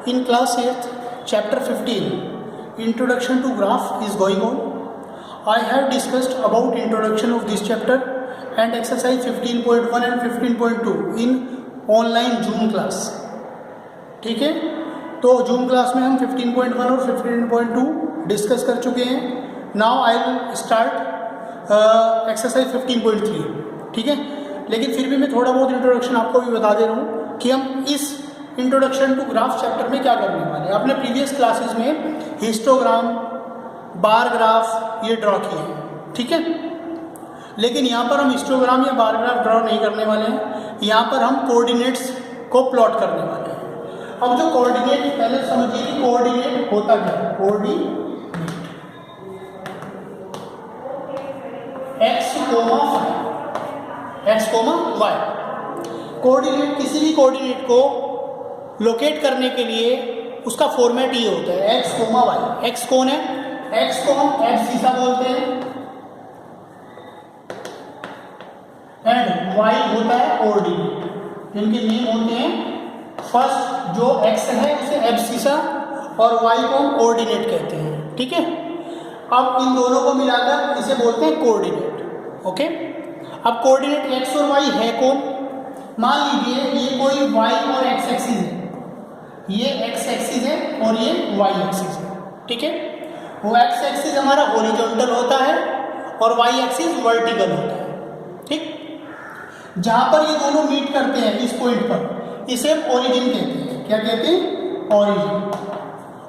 In class 8th, chapter 15, Introduction to Graph is going on. I have discussed about introduction of this chapter and exercise 15.1 and 15.2 in online Zoom class. ठीक है, तो Zoom class में हम 15.1 और 15.2 discuss कर चुके हैं. Now I will start exercise 15.3. ठीक है, लेकिन फिर भी मैं थोड़ा बहुत इंट्रोडक्शन आपको भी बता दे रहा हूँ कि हम इस इंट्रोडक्शन टू ग्राफ चैप्टर में क्या करने वाले हैं. आपने प्रीवियस क्लासेस में हिस्टोग्राम, बार ग्राफ ये ड्रॉ किए हैं. ठीक है, लेकिन यहाँ पर हम हिस्टोग्राम या बार ग्राफ ड्रॉ नहीं करने वाले हैं. यहाँ पर हम कोऑर्डिनेट्स को प्लॉट करने वाले हैं. अब जो कोऑर्डिनेट, पहले समझिए कि कोऑर्डिनेट होता क्या है. Coordinate x comma y. Coordinate, किसी भी कोऑर्डिनेट को लोकेट करने के लिए उसका फॉर्मेट ये होता है एक्स कोमा वाई. एक्स कौन है? एक्स को हम एक्स सीधा बोलते हैं एंड वाई होता है ऑर्डिनेट, जिनके नेम होते हैं. फर्स्ट जो एक्स है उसे एब्सिसा और वाई को हम ऑर्डिनेट कहते हैं. ठीक है, अब इन दोनों को मिलाकर इसे बोलते हैं कोऑर्डिनेट. ओके, अब कोऑर्डिनेट एक्स और वाई है कौन? मान लीजिए ये कोई वाई और एक्स एक्सिस है, ये एक्स एक्सिस है और ये वाई एक्सिस है. ठीक है, वो एक्स एक्सिस हमारा हॉरिजॉन्टल होता है और वाई एक्सिस वर्टिकल होता है. ठीक, जहां पर ये दोनों मीट करते हैं इस पॉइंट पर, इसे हम ओरिजिन कहते हैं. क्या कहते हैं? ओरिजिन.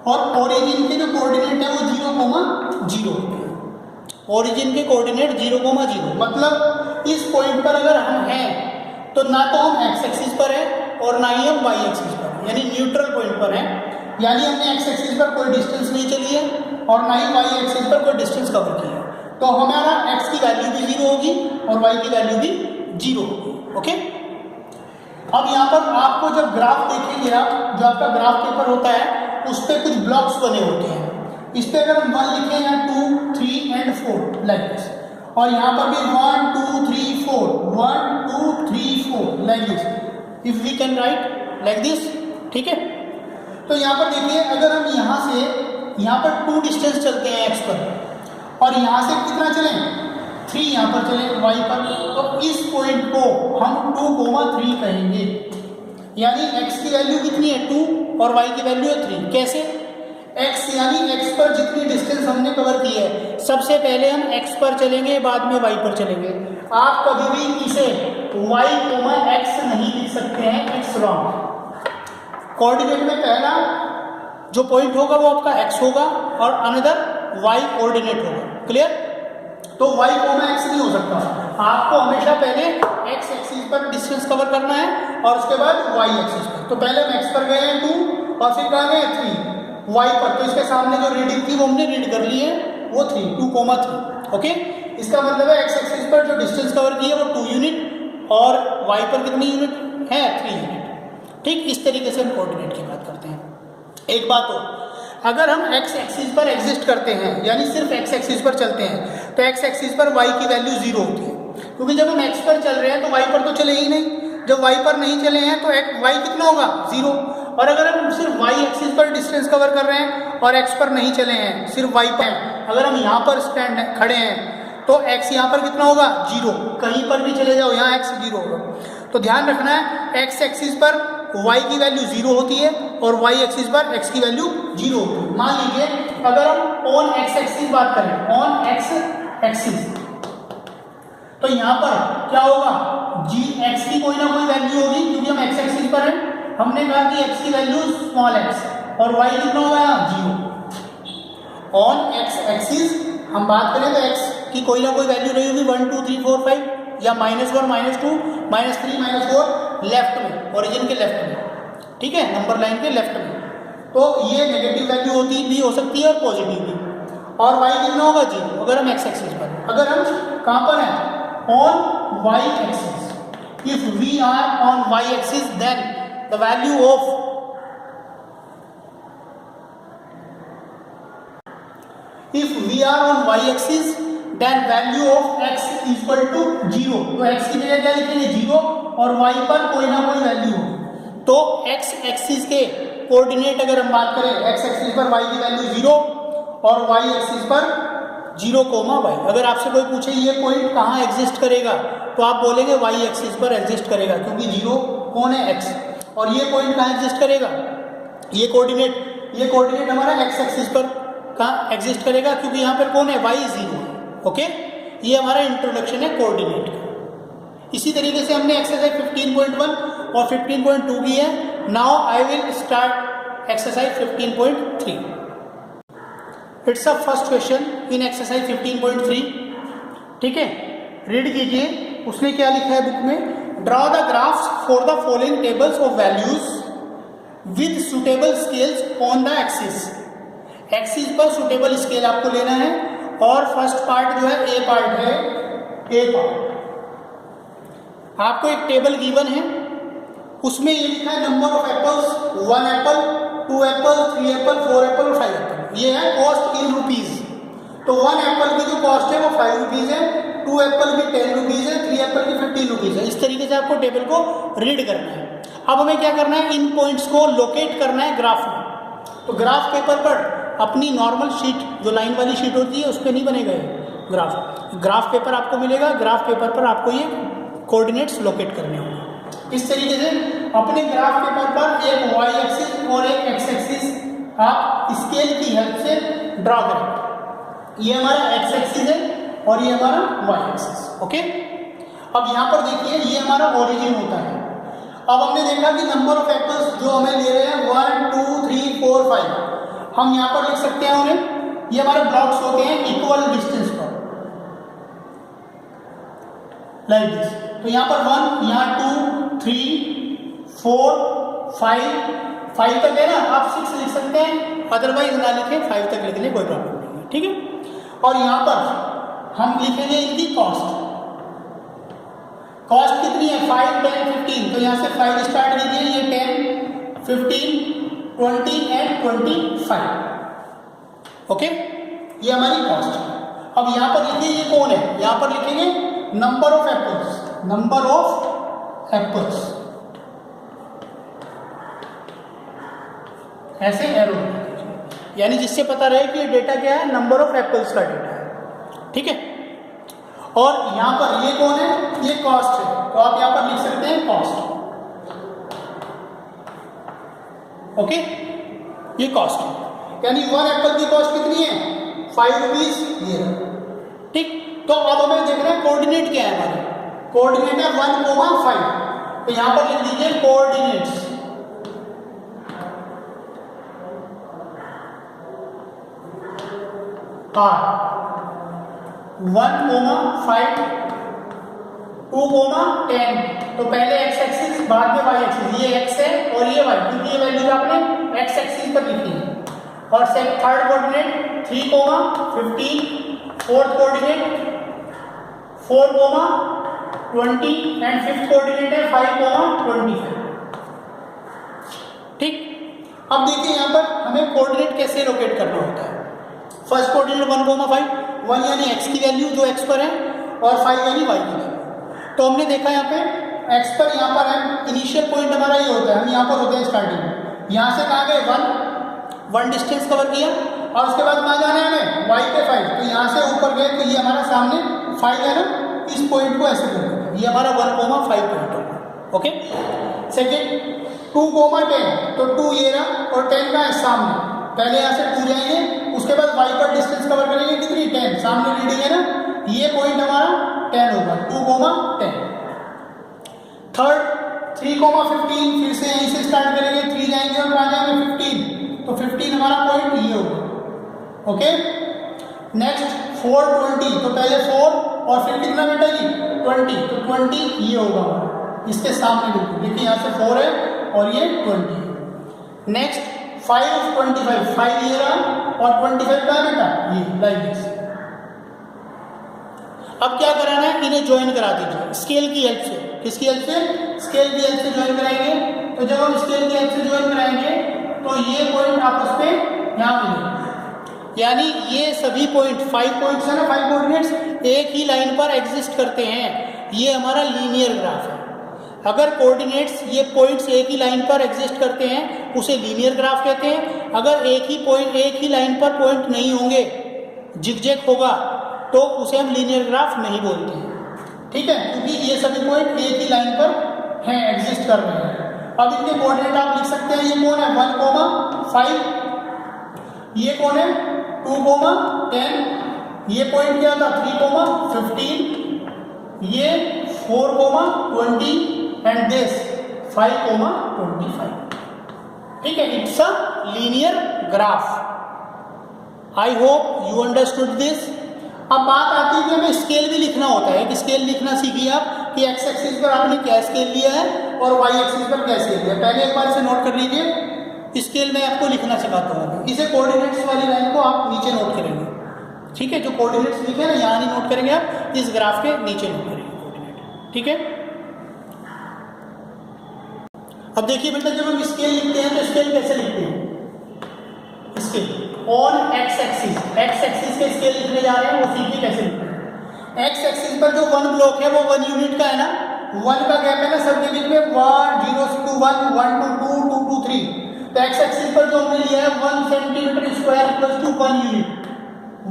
और ओरिजिन के जो कोऑर्डिनेट है वो 0,0 होते हैं. ओरिजिन के कोऑर्डिनेट 0,0. मतलब इस पॉइंट पर अगर हम हैं तो ना तो हम एक्स एक्सिस पर हैं और ना ही हम वाई एक्सिस पर हैं, यानी न्यूट्रल पॉइंट पर हैं. यानी हमने एक्स एक्सिस पर कोई डिस्टेंस नहीं चली है और ना ही वाई एक्सिस पर कोई डिस्टेंस कवर किया है. तो हमारा एक्स की वैल्यू भी 0 होगी और वाई की वैल्यू भी 0 होगी. ओके, अब यहाँ पर आपको जब ग्राफ देखेंगे आप, जो आपका ग्राफ पेपर होता है उस पर कुछ ब्लॉक्स बने होते हैं. इस पर अगर हम 1 लिखें या 2, 3 एंड 4 लाइक दिस, और यहाँ पर भी 1 2 3 4 1 2 3 4 like this, if we can write like this. ठीक है, तो यहाँ पर देखिए, अगर हम यहाँ से यहाँ पर 2 डिस्टेंस चलते हैं एक्स पर और यहाँ से कितना चलें? 3 यहाँ पर चले वाई पर, तो इस पॉइंट को हम 2,3 कहेंगे. यानी x की वैल्यू कितनी है? 2 और y की वैल्यू है 3. कैसे? x यानी x पर जितनी डिस्टेंस हमने कवर की है, सबसे पहले हम x पर चलेंगे, बाद में y पर चलेंगे. आप कभी भी इसे y, x नहीं लिख सकते हैं, इट्स रॉन्ग. कोऑर्डिनेट में पहला जो पॉइंट होगा वो आपका x होगा और अनदर y कोऑर्डिनेट होगा. क्लियर? तो y, x नहीं हो सकता. आपको हमेशा पहले x एक्सिस पर डिस्टेंस कवर करना है और उसके बाद y एक्सिस पर. तो पहले हम x पर गए हैं 2 और फिर कहाँ गए 3 y पर. तो इसके सामने जो रीडिंग थी वो हमने रीड कर ली है, वो 2,3. ओके, इसका मतलब है x एक्सिस पर जो डिस्टेंस कवर की है वो 2 यूनिट और y पर कितनी यूनिट है? 3 यूनिट. ठीक, इस तरीके से हम कोऑर्डिनेट की बात करते हैं. एक बात हो, अगर हम x एक्सिस पर एग्जिस्ट करते हैं, यानी सिर्फ x एक्सिस पर चलते हैं, तो x एक्सिस पर y की वैल्यू 0 होती है. क्योंकि जब हम x पर चल रहे हैं तो y पर तो चले ही नहीं. जब y पर नहीं चले हैं तो y कितना होगा? 0. और अगर हम सिर्फ y एक्सिस पर डिस्टेंस कवर कर रहे हैं और x पर नहीं चले हैं, सिर्फ y पर, अगर हम यहाँ पर स्टैंड खड़े हैं तो x यहाँ पर कितना होगा? 0. कहीं पर भी चले जाओ यहाँ x 0 होगा. तो ध्यान रखना है, x एक्सिस पर y की वैल्यू 0 होती है और y एक्सिस पर x की वैल्यू 0 होती है. मान लीजिए अगर हम ऑन x एक्सिस बात करें, ऑन x एक्सिस, तो यहाँ पर क्या होगा? x की कोई ना कोई वैल्यू होगी, क्योंकि हम x एक्सिस पर हैं. हमने कहा कि x की वैल्यू स्मॉल x और y कितना होगा? यहाँ 0. ऑन x एक्सिस हम बात करें तो x की कोई ना कोई वैल्यू रही होगी 1 2 3 4 5 या -1 -2 -3 -4 लेफ्ट में, ओरिजिन के लेफ्ट में. ठीक है, नंबर लाइन के लेफ्ट में. तो ये नेगेटिव वैल्यू होती भी हो सकती है और पॉजिटिव भी. और y कितना होगा? 0 अगर हम x एक्सिस पर. अगर हम कहाँ पर हैं? On y axis. If we are on y axis then the value of then value of x equal to 0. तो x की जगह क्या लिखेंगे? 0 और y पर कोई ना कोई वैल्यू होगी. तो एक्स एक्सिस के कोऑर्डिनेट अगर हम बात करें, एक्स एक्सिस पर वाई की वैल्यू 0 और वाई एक्सिस पर 0, y। अगर आपसे कोई पूछे ये पॉइंट कहाँ एग्जिस्ट करेगा तो आप बोलेंगे वाई एक्सिस पर एग्जिस्ट करेगा, क्योंकि 0 कौन है, एक्स। और ये पॉइंट कहाँ एग्जिस्ट करेगा, ये कोऑर्डिनेट हमारा एक्स एक्सिस पर कहाँ एग्जिस्ट करेगा, क्योंकि यहाँ पर कौन है, वाई 0 है। ओके, ये हमारा इंट्रोडक्शन है कोऑर्डिनेट का। इसी तरीके से हमने एक्सरसाइज 15.1 और 15.2 की है। Now I will start exercise 15.3। It's a first question in exercise 15.3। ठीक है, रीड कीजिए। उसने क्या लिखा है बुक में, draw the graphs for the following tables of values with suitable scales on the axis. Axis पर सुटेबल स्केल आपको लेना है। और फर्स्ट पार्ट जो है ए पार्ट है, ए पार्ट। आपको एक टेबल गिवन है, उसमें ये लिखा है number of apples, 1 Apple, 2 Apple, 3 Apple, 4 Apple और 5 एप्पल। ये है कॉस्ट इन रुपीज। तो 1 एप्पल की जो कॉस्ट है वो 5 रुपीज है, 2 एप्पल की 10 रुपीज है, 3 एप्पल की 15 रुपीज है। इस तरीके से आपको टेबल को रीड करना है। अब हमें क्या करना है, इन पॉइंट्स को लोकेट करना है ग्राफ में। तो ग्राफ पेपर पर अपनी नॉर्मल शीट, जो लाइन वाली शीट होती है, उस पर नहीं बनेगा ग्राफ पेपर आपको मिलेगा। ग्राफ पेपर पर आपको ये कोऑर्डिनेट्स लोकेट करने होंगे। इस तरीके से अपने ग्राफ पेपर पर एक वाई एक्सिस और एक एक्स एक्सिस आप स्केल की हेल्प से ड्रॉ करें। ये हमारा एक्स एक्सिस है और ये हमारा वाई एक्सिस। ओके, अब यहाँ पर देखिए ये हमारा ओरिजिन होता है। अब हमने देखा कि नंबर ऑफ एप्पल्स जो हमें ले रहे हैं 1 2 3 4 5, हम यहाँ पर लिख सकते हैं उन्हें। ये हमारे ब्लॉक्स होते हैं इक्वल डिस्टेंस पर, लाइक दिस। तो यहाँ पर 1, यहाँ 2 3 4 5 तक है ना, आप 6 लिख सकते हैं, अदरवाइज ना लिखें, 5 तक लिख लें, कोई प्रॉब्लम नहीं है। ठीक है, और यहाँ पर हम लिखेंगे इनकी कॉस्ट। कॉस्ट कितनी है, 5 10 15। तो यहाँ से 5 स्टार्ट कीजिए, ये 10 15 20 एंड 25। ओके, ये हमारी कॉस्ट। अब यहाँ पर लिखिए ये कौन है, यहाँ पर लिखेंगे number of apples, number of apples, ऐसे एरो, यानी जिससे पता रहे कि ये डेटा क्या है, नंबर ऑफ एप्पल्स का डेटा है। ठीक है, और यहाँ पर ये कौन है, ये कॉस्ट है। तो आप यहाँ पर लिख सकते हैं कॉस्ट। ओके, ये कॉस्ट है, यानी 1 एप्पल की कॉस्ट कितनी है, 5 रुपीज। ये ठीक, तो अब हमें देखना है कोऑर्डिनेट क्या है हमारे। कोऑर्डिनेट है 1,5। तो यहाँ पर लिख दीजिए कोऑर्डिनेट्स। हाँ, 1,5 2,10। तो पहले एक्स एक्सिस, बाद में वाई एक्सिस। ये एक्स है और ये वाई, क्योंकि ये वैल्यूज आपने एक्स एक्सिस पर लिखी है। और third coordinate 3,15। Fourth coordinate 4,20 and fifth coordinate है 5,25। ठीक, अब देखिए यहाँ पर हमें कोऑर्डिनेट कैसे लोकेट करना होता है। फर्स्ट कोऑर्डिनेट 1,5, 1 यानी एक्स की वैल्यू जो एक्स पर है, और 5 यानी वाई की वैल्यू। तो हमने देखा यहाँ पे एक्स पर, यहाँ पर है इनिशियल पॉइंट हमारा ये होता है, हम यहाँ पर होते हैं स्टार्टिंग में। यहाँ से कहाँ गए 1 डिस्टेंस कवर किया, और उसके बाद कहाँ जाना है हमें, वाई पे 5। तो यहाँ से ऊपर गए तो ये हमारा सामने 5 है ना, इस पॉइंट को ऐसे कर देते हैं, ये हमारा 1,5 पॉइंट होगा। Okay, second 2,10। तो 2 ये रहा और 10 का है सामने। पहले यहाँ से 2 जाएंगे, उसके बाद वाई पर डिस्टेंस कवर करेंगे कितनी, 10। सामने रीडिंग है ना, ये पॉइंट हमारा 10 होगा, 2,10। थर्ड 3,15, फिर से यहीं से स्टार्ट करेंगे, 3 जाएंगे और कहाँ जाएंगे 15। तो 15 हमारा पॉइंट ये होगा। Okay, next 4,20। तो पहले 4 और फिर कितना बेटा जी 20। तो 20 ये होगा इसके सामने बिल्कुल, देखिए यहाँ से 4 है और ये 20 है। नेक्स्ट 5,25, 5 ये रहा और 25 का बेटा ये, लाइक दिस। अब क्या कराना है, इन्हें ज्वाइन करा दीजिए स्केल की हेल्प से। किसकी हेल्प से, स्केल की हेल्प से ज्वाइन कराएंगे। तो जब हम स्केल की हेल्प से ज्वाइन कराएंगे तो ये पॉइंट आपस में यहाँ मिलेंगे, यानी ये सभी पॉइंट 5 पॉइंट्स है ना, 5 कोऑर्डिनेट्स एक ही लाइन पर एग्जिस्ट करते हैं। ये हमारा लीनियर ग्राफ है। अगर कोऑर्डिनेट्स ये पॉइंट्स एक ही लाइन पर एग्जिस्ट करते हैं उसे लीनियर ग्राफ कहते हैं। अगर एक ही लाइन पर पॉइंट नहीं होंगे, जिगजैग होगा, तो उसे हम लीनियर ग्राफ नहीं बोलते हैं, ठीक है, क्योंकि ये सभी पॉइंट एक ही लाइन पर हैं, एग्जिस्ट कर रहे हैं। अब इनके कोऑर्डिनेट आप लिख सकते हैं, ये कौन है 1,5, ये कौन है 2,10, ये पॉइंट क्या था 3,15, ये 4,20 एंड दिस 5,25, ठीक है, it's a linear graph. I hope you understood this. अब बात आती है कि हमें स्केल भी लिखना होता है, कि स्केल लिखना सीखिए आप कि एक्स एक्सिस पर आपने क्या स्केल लिया है और वाई एक्सिस पर क्या स्केल लिया है। पहले एक बार इसे नोट कर लीजिए, स्केल में आपको लिखना सिखाता हूँ। इसे कोऑर्डिनेट्स वाली लाइन को आप नीचे नोट करेंगे, ठीक है, जो कोऑर्डिनेट्स लिखे ना यहाँ नहीं नोट करेंगे आप, इस ग्राफ के नीचे नोट करेंगे कोऑर्डिनेट, ठीक है। अब देखिए बेटा, जब हम स्केल लिखते हैं तो स्केल कैसे लिखते हैं, scale on x axis, x axis के स्केल लिखने जा रहे हैं, वो सीखिए कैसे लिखते हैं। एक्स एक्सिस पर जो 1 ब्लॉक है वो 1 यूनिट का है ना, 1 का गैप है ना सबके बीच में, 1 0 to 1 1 to 2 2 to 3, तो एक्स एक्सिस पर जो हमने लिया है 1 centimetre square equals to 1 unit,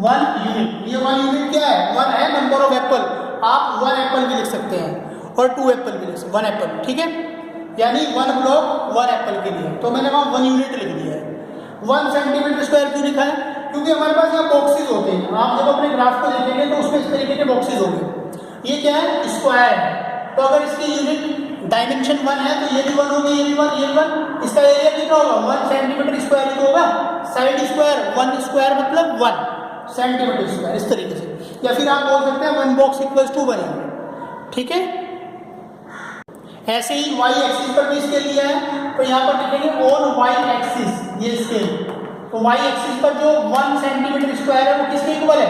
1 unit. ये 1 यूनिट क्या है, 1 है नंबर ऑफ एप्पल, आप 1 एप्पल भी लिख सकते हैं और 2 एप्पल भी लिख सकते हैं, 1 एप्पल, ठीक है, यानी 1 ब्लॉक 1 एप्पल के लिए, तो मैंने वहाँ 1 यूनिट लिख दिया है। 1 सेंटीमीटर स्क्वायर क्यों लिखा है, क्योंकि हमारे पास यहाँ बॉक्सेस होते हैं, आप जब अपने ग्राफ को देखेंगे तो उसमें इस तरीके के बॉक्सेस होंगे। ये क्या है, स्क्वायर है, तो अगर इसकी यूनिट डायमेंशन 1 है तो ये भी 1 होगी, ये भी 1, ये भी 1, इसका एरिया कितना होगा 1 सेंटीमीटर स्क्वायर ही तो होगा, साइड स्क्वायर 1 स्क्वायर मतलब 1 सेंटीमीटर स्क्वायर, इस तरीके से। या फिर आप बोल सकते हैं 1 बॉक्स इक्वल्स टू 1, ठीक है। ऐसे ही वाई एक्सिस पर भी स्केल लिया है, तो यहाँ पर लिखेंगे ऑन वाई एक्सिस, ये स्केल, तो वाई एक्सिस पर जो 1 सेंटीमीटर स्क्वायर है वो किसके इक्वल है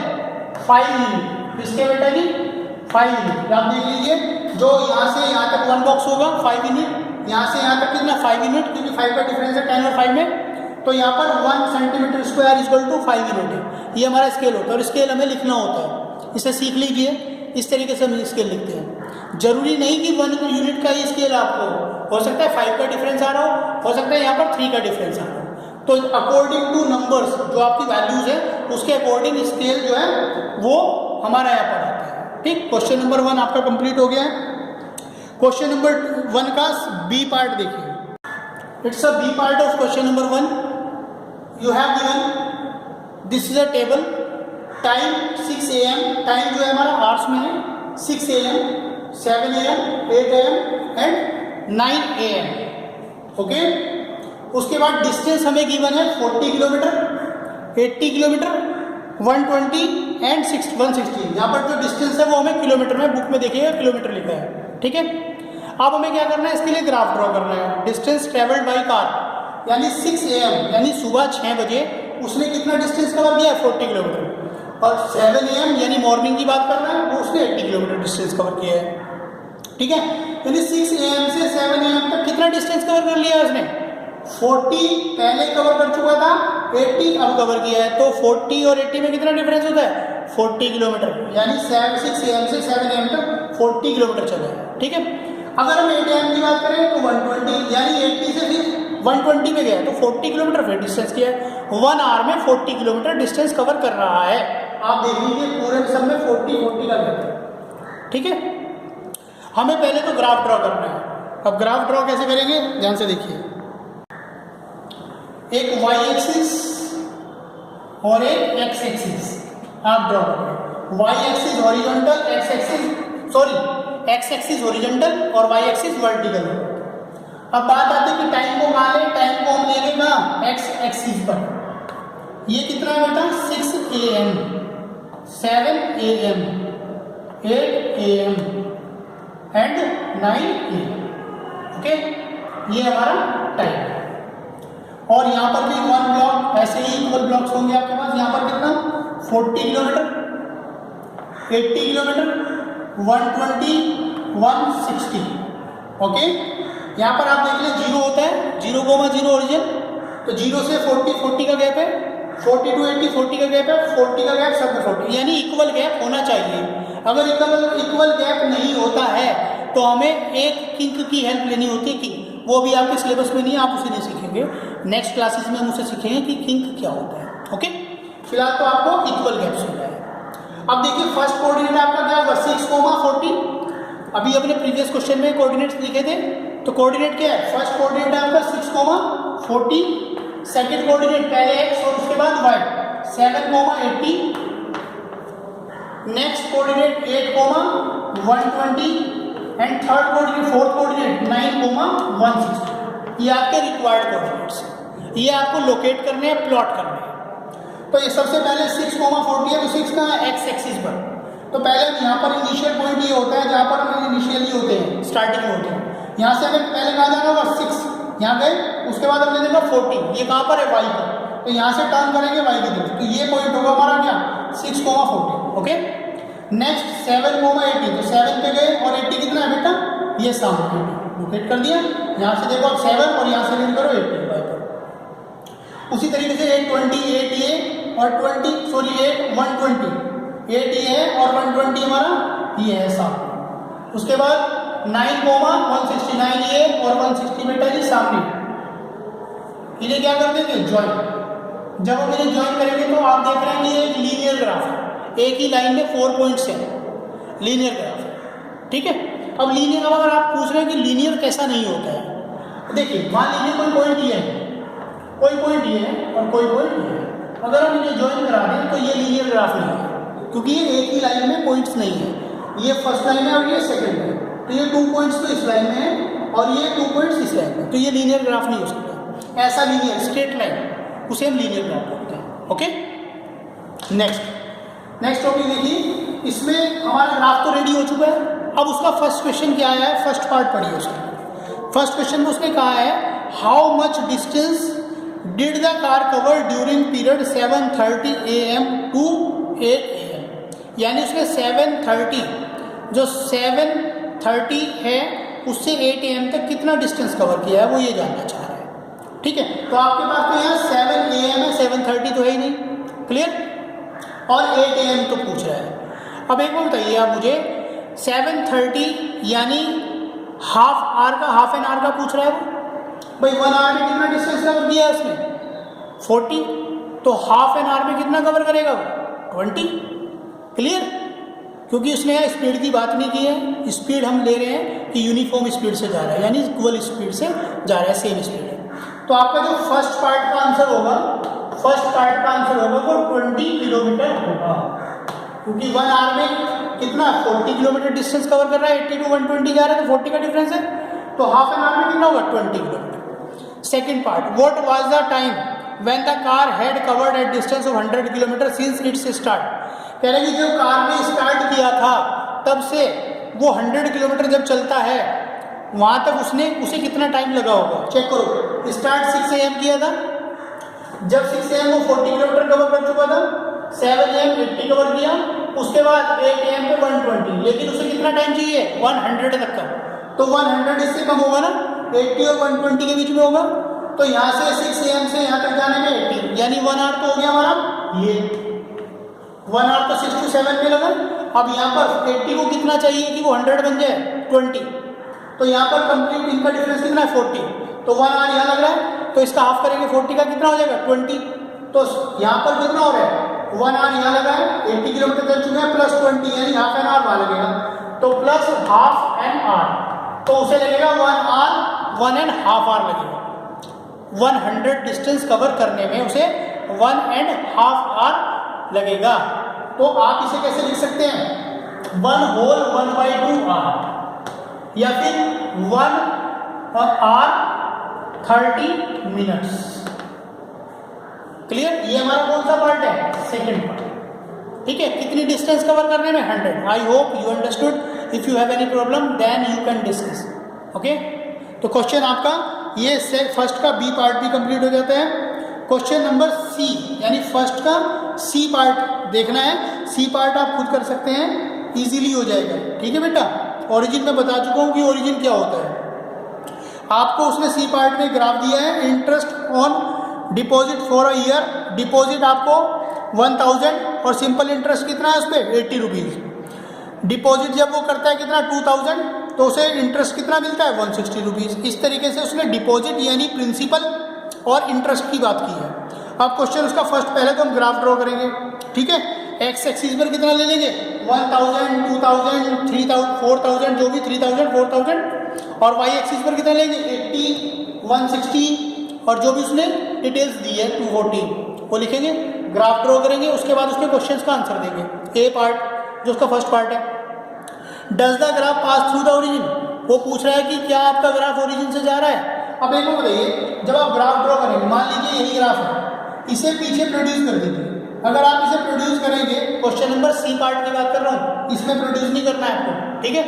5 यूनिट, किसके बेटा जी 5 यूनिट। आप देख लीजिए, जो यहाँ से यहाँ तक 1 बॉक्स होगा 5 यूनिट, यहाँ से यहाँ तक कितना 5 यूनिट, क्योंकि 5 का डिफरेंस है 10 और 5 में, तो यहाँ पर 1 centimetre square equal to 5 unit है, ये हमारा स्केल होता है। और स्केल हमें लिखना होता है, इसे सीख लीजिए, इस तरीके से हम स्केल लिखते हैं। जरूरी नहीं कि 1 यूनिट का ही स्केल आपको, हो सकता है 5 का डिफरेंस आ रहा हो सकता है यहाँ पर 3 का डिफरेंस आ रहा हो, तो अकॉर्डिंग टू नंबर्स जो आपकी वैल्यूज है उसके अकॉर्डिंग स्केल जो है वो हमारा यहाँ पर आता है, ठीक। क्वेश्चन नंबर 1 आपका कंप्लीट हो गया है। क्वेश्चन नंबर 1 का बी पार्ट देखिए, it's a B part of question number 1। You have given this is a table, time 6 AM, time जो है हमारा आवर्स में है, 6 AM, 7 AM, 8 AM and 9 AM, okay. उसके बाद डिस्टेंस हमें गिवन है 40 किलोमीटर, 80 किलोमीटर, 120 एंड 160। यहाँ पर जो डिस्टेंस है वो हमें किलोमीटर में, बुक में देखिएगा किलोमीटर लिखा है, ठीक है। अब हमें क्या करना है, इसके लिए ग्राफ ड्रॉ करना है। डिस्टेंस ट्रेवल्ड बाई कार, यानी 6 AM यानी सुबह 6 बजे उसने कितना डिस्टेंस कवर किया है 40 किलोमीटर, और 7 AM यानी मॉर्निंग की बात कर रहे हैं, वो उसने 80 किलोमीटर डिस्टेंस कवर किया है, ठीक है। यानी 6 AM से 7 AM तक कितना डिस्टेंस कवर कर लिया है उसने, 40 पहले कवर कर चुका था, 80 अब कवर किया है, तो 40 और 80 में कितना डिफरेंस होता है 40 किलोमीटर, यानी 6 AM से 7 AM तक 40 किलोमीटर चला है, ठीक है। अगर हम 8 AM की बात करें तो 120, यानी 80 से फिर 120 में गया तो 40 किलोमीटर फिर डिस्टेंस किया है, 1 आवर में 40 किलोमीटर डिस्टेंस कवर कर रहा है। आप देख लीजिए पूरे सब में 40 का गैप है, ठीक है। हमें पहले तो ग्राफ ड्रॉ करना है। अब ग्राफ ड्रॉ कैसे करेंगे, ध्यान से देखिए, एक y एक्सिस और एक x एक्सिस आप ड्रॉ करें। y axis horizontal, x axis horizontal और y एक्सिस वर्टिकल। अब बात आती है कि टाइम को कहाँ लें, टाइम को हम लेंगे कहाँ x एक्सिस पर। ये कितना है बेटा 6 AM, 7 AM, 8 AM and 9 AM, okay. ये हमारा टाइम है। और यहाँ पर भी 1 ब्लॉक, ऐसे ही इक्वल ब्लॉक्स होंगे आपके पास। यहाँ पर कितना 40 किलोमीटर, 80 किलोमीटर, 120, 160, ओके। यहाँ पर आप देख लें 0 होता है, 0,0 ओरिजिन, तो 0 से 40 का गैप है, 40 to 80 40 का गैप है, 40 का गैप सब में 40, यानी इक्वल गैप होना चाहिए। अगर इक्वल गैप नहीं होता है तो हमें एक किंक की हेल्प लेनी होती है। किंक वो भी आपके सिलेबस में नहीं है, आप उसे नहीं सीखेंगे, नेक्स्ट क्लासेस में हम उसे सीखेंगे कि किंक क्या होता है। ओके, फिलहाल तो आपको इक्वल गैप्स होता है। अब देखिए फर्स्ट कोऑर्डिनेट आपका क्या होगा 6,40। अभी अपने प्रीवियस क्वेश्चन में कोऑर्डिनेट्स लिखे थे, तो कोऑर्डिनेट क्या है, फर्स्ट कोऑर्डिनेट आपका 6,40, सेकंड कोऑर्डिनेट पहले x और उसके बाद y 7,80, next coordinate 8,120 and third coordinate fourth coordinate 9,160। ये आपके रिक्वायर्ड कोऑर्डिनेट्स हैं, ये आपको लोकेट करने हैं, प्लॉट करने हैं। तो ये सबसे पहले 6,40 है, तो 6 का एक्स एक्सिस पर, तो पहले यहाँ पर इनिशियल पॉइंट ये होता है जहाँ पर हम इनिशियली होते हैं, स्टार्टिंग में होते हैं। यहाँ से हमें पहले कहाँ जाना होगा 6, यहाँ गए, उसके बाद हम ले लेंगे 14, ये कहाँ पर है y पर, तो यहाँ से टर्न करेंगे y की तरफ, तो ये पॉइंट होगा हमारा क्या 6,40। ओके, नेक्स्ट 7,80, तो 7 पे गए और 80 कितना है बेटा, ये सामने लोकेट कर दिया। यहाँ से देखो आप 7 और यहाँ से रीड करो 80 y पर। उसी तरीके से 820, 8 ये और 20 सॉरी 120, 8 ये है और 120 हमारा ये है सामने। उसके बाद 9,169 ये और 160 बेटा ये सामने, इन्हें क्या कर देंगे ज्वाइन। जब हम इन्हें ज्वाइन करेंगे तो आप देख रहे हैं ये एक लीनियर ग्राफ है, एक ही लाइन में 4 पॉइंट्स हैं, लीनियर ग्राफ है। ठीक है, अब लीनियर, अगर आप पूछ रहे हैं कि लीनियर कैसा नहीं होता है, देखिए मान लीजिए कोई पॉइंट ये है, कोई पॉइंट ये है और कोई पॉइंट ये है, अगर हम इन्हें ज्वाइन करा दें तो ये लीनियर ग्राफ नहीं है, क्योंकि ये एक ही लाइन में पॉइंट्स नहीं है, ये फर्स्ट लाइन है और ये सेकंड है, तो ये 2 पॉइंट्स तो इस लाइन में है और ये 2 पॉइंट्स इस लाइन में, तो ये लीनियर ग्राफ नहीं हो सकता। ऐसा लीनियर स्ट्रेट लाइन उसे हम लीनियर ग्राफ बोलते हैं। ओके, नेक्स्ट टॉपिक देखिए, इसमें हमारा ग्राफ तो रेडी हो चुका है। अब उसका फर्स्ट क्वेश्चन क्या आया है, फर्स्ट पार्ट पढ़िए उसका। फर्स्ट क्वेश्चन में उसने कहा है how much distance did the car cover during period 7:30 AM to 8 AM, यानी उसने 7:30 जो 7:30 है उससे 8 AM तक कितना डिस्टेंस कवर किया है, वो ये जानना चाह रहा है। ठीक है, तो आपके पास तो यहाँ 7 AM है, 7:30 तो है ही नहीं, क्लियर, और 8 AM तो पूछ रहा है। अब एक बार बताइए आप मुझे, 7:30 यानी हाफ आवर का, हाफ एन आवर का पूछ रहा है वो, भाई 1 आवर में कितना डिस्टेंस कवर किया है उसने 40, तो हाफ एन आवर में कितना कवर करेगा वो 20, क्लियर, क्योंकि उसने यहाँ स्पीड की बात नहीं की है, स्पीड हम ले रहे हैं कि यूनिफॉर्म स्पीड से जा रहा है, यानी इक्वल स्पीड से जा रहा है, सेम स्पीड है। तो आपका जो फर्स्ट पार्ट का आंसर होगा, वो 20 किलोमीटर होगा, क्योंकि 1 आवर में कितना 40 किलोमीटर डिस्टेंस कवर कर रहा है, 80 to 120 जा रहा है, तो 40 का डिफरेंस है, तो हाफ एन आवर में कितना होगा 20 kilometre. Second part, what was the time when the car had covered at distance of 100 kilometre since it's start, कह रहे कि जब कार ने स्टार्ट किया था तब से वो 100 किलोमीटर जब चलता है वहाँ तक उसे कितना टाइम लगा होगा, चेक करो। स्टार्ट 6 AM किया था, जब 6 AM वो 40 किलोमीटर कवर कर चुका था, 7 AM 80 कवर किया, उसके बाद 8 AM पे 120, लेकिन उसे कितना टाइम चाहिए 100 तक का, तो 100 इससे कम होगा ना, 80 और 120 के बीच में होगा, तो यहाँ से 6 AM से यहाँ तक जाने में 80, यानी 1 आवर तो हो गया हमारा, ये 1 आवर तो 6 to 7 में लगा। अब यहाँ पर 80 को कितना चाहिए कि वो 100 बन जाए 20, तो यहाँ पर कंप्लीट इनका डिफरेंस कितना है 40, तो 1 आवर यहाँ लग रहा है, तो इसका हाफ करेंगे 40 का कितना हो जाएगा 20, तो यहाँ पर कितना हो रहा है 1 आवर यहाँ लगा है, 80 किलोमीटर चल चुके हैं, प्लस 20 यानी हाफ एन आवर वहाँ लगेगा, तो प्लस हाफ एन आवर, तो उसे लगेगा 1 आवर 1.5 आवर लगेगा। 100 डिस्टेंस कवर करने में उसे 1.5 आवर लगेगा। तो आप इसे कैसे लिख सकते हैं, 1 होल 1/2 आवर, या फिर 1 आवर 30 मिनट्स। क्लियर, ये हमारा कौन सा पार्ट है, सेकंड पार्ट। ठीक है, कितनी डिस्टेंस कवर करने में 100। I hope you understood, if you have any problem then you can discuss. Okay, तो क्वेश्चन आपका ये फर्स्ट का बी पार्ट भी कंप्लीट हो जाता है। क्वेश्चन नंबर सी, यानी फर्स्ट का सी पार्ट देखना है, सी पार्ट आप खुद कर सकते हैं, इजीली हो जाएगा। ठीक है बेटा, ओरिजिन में बता चुका हूँ कि ओरिजिन क्या होता है। आपको उसने सी पार्ट में ग्राफ दिया है, interest on deposit for a year, deposit आपको 1000 और सिंपल इंटरेस्ट कितना है उस पर 80 रुपीज़। डिपॉजिट जब वो करता है कितना 2000 तो उसे इंटरेस्ट कितना मिलता है 160 रुपीज़। इस तरीके से उसने डिपॉजिट यानी प्रिंसिपल और इंटरेस्ट की बात की है। अब क्वेश्चन उसका फर्स्ट, पहले तो हम ग्राफ ड्रॉ करेंगे, ठीक है। एक्स एक्सिस पर कितना ले लेंगे 1000, 2000, 3000, 4000, जो भी 3000, 4000, और वाई एक्सिस पर कितना लेंगे 80, 160 और जो भी उसने डिटेल्स दी है 240 वो लिखेंगे, ग्राफ ड्रॉ करेंगे। उसके बाद उसके क्वेश्चंस का आंसर देंगे। ए पार्ट जो उसका फर्स्ट पार्ट है, does the graph pass through the origin, वो पूछ रहा है कि क्या आपका ग्राफ ओरिजिन से जा रहा है। अब एक बताइए, जब आप ग्राफ ड्रॉ करेंगे, मान लीजिए यही ग्राफ है, इसे पीछे प्रोड्यूस कर दीजिए। अगर आप इसे प्रोड्यूस करेंगे, क्वेश्चन नंबर सी पार्ट की बात कर रहा हूँ, इसमें प्रोड्यूस नहीं करना है आपको, ठीक है।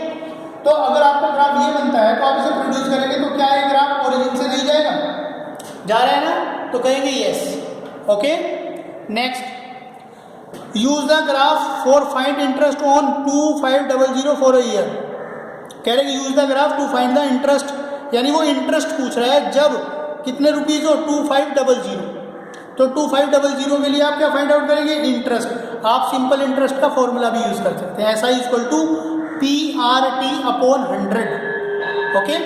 तो अगर आपका ग्राफ ये बनता है तो आप इसे प्रोड्यूस करेंगे तो क्या ये ग्राफ ओरिजिन से नहीं जाएगा, जा रहा है ना, तो कहेंगे yes. Okay, next, use the graph for find interest on 2500 for a year. कह रहे हैं use the graph to find the interest, यानी वो इंटरेस्ट पूछ रहा है जब कितने रुपीज हो 2500, तो 2500 के लिए आप क्या फाइंड आउट करेंगे इंटरेस्ट। आप सिंपल इंटरेस्ट का फॉर्मूला भी यूज कर सकते हैं, ऐसा इक्वल टू PRT/100। ओके,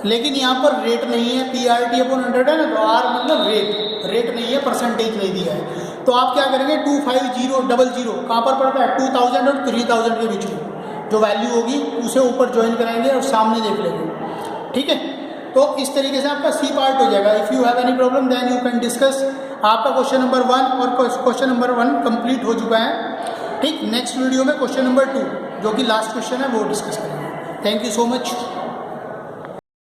लेकिन यहाँ पर रेट नहीं है, PRT/100 है ना, तो R मतलब रेट नहीं है, परसेंटेज नहीं दिया है। तो आप क्या करेंगे 25000 कहाँ पर पड़ता है 2000 और 3000 के बीच में जो वैल्यू होगी उसे ऊपर ज्वाइन कराएंगे और सामने देख लेंगे, ठीक है। तो इस तरीके से आपका सी पार्ट हो जाएगा। If you have any problem then you can discuss. आपका क्वेश्चन नंबर 1 और क्वेश्चन नंबर 1 कंप्लीट हो चुका है, ठीक। नेक्स्ट वीडियो में क्वेश्चन नंबर 2 जो कि लास्ट क्वेश्चन है वो डिस्कस करेंगे। Thank you so much.